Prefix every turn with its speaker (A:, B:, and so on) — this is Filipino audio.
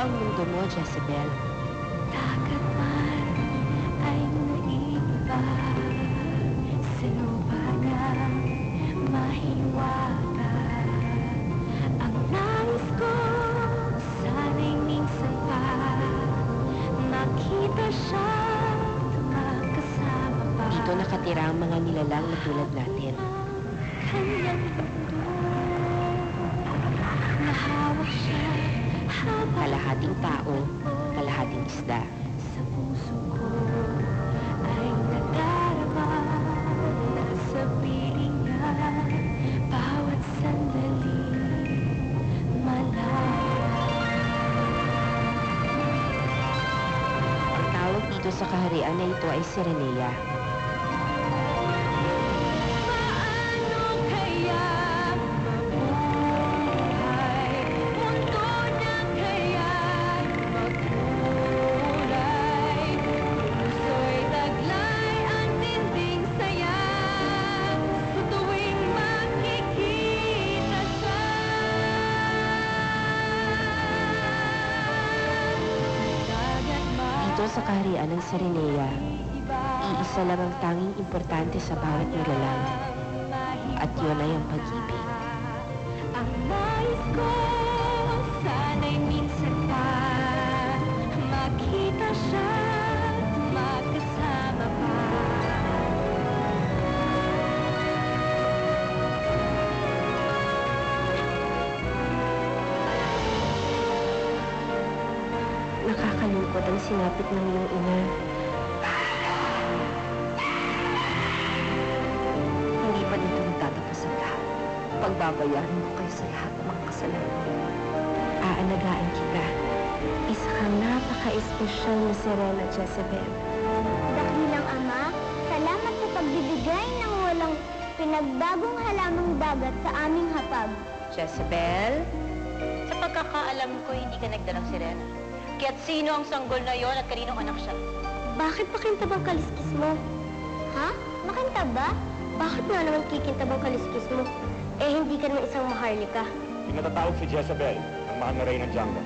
A: ang mundo mo, Jezebel?
B: Dagat man ay naiiba sa lupa na mahiwaga. Ang nais ko, sana'y minsan pa makita siya magkasama pa.
A: Dito nakatira ang mga nilalang na tulad natin.
B: Kanyang mundo, nahawak siya habang
A: Kalahating tao, kalahating isda.
B: sa puso ko ay nadarama na sa piling niya bawat sandali malaya.
A: Ang tawag dito sa kaharian na ito ay Sirenea.
B: Paano kaya mabuhay mundo na kaya't magkulay? Puso'y taglay ang dinding saya sa tuwing makikita siya. Dagat man
A: Dito sa kaharian ng Sirenea, iisa lang ang tanging importante sa bawat nilalang, at yun ay ang pag-ibig.
B: Ang nais ko, sana'y minsan pa makita siya magkasama pa.
A: Nakakalungkot ang sinapit ng iyong ina. Hindi pa dito magtatapos ang lahat. Pagbabayaran ko kayo sa lahat ng mga kasalanan mo. Aalagaan kita. Isa kang napaka-espesyal na Sirena, Jezebel.
C: Dakilang Ama, salamat sa pagbibigay ng walang pinagbagong halamang dagat sa aming hapag.
A: Jezebel?
D: Sa pagkakaalam ko, hindi ka nagdalang sirena. Kaya't sino ang sanggol na yon at kaninong anak siya?
C: Bakit makintabang kaliskis mo? Ha? Makintab ba? Bakit nga naman kikintabang kaliskis mo? Eh, hindi ka naman isang maharlika.
E: Pinatatawag si Jezebel, ang mahal na reyna ng Django.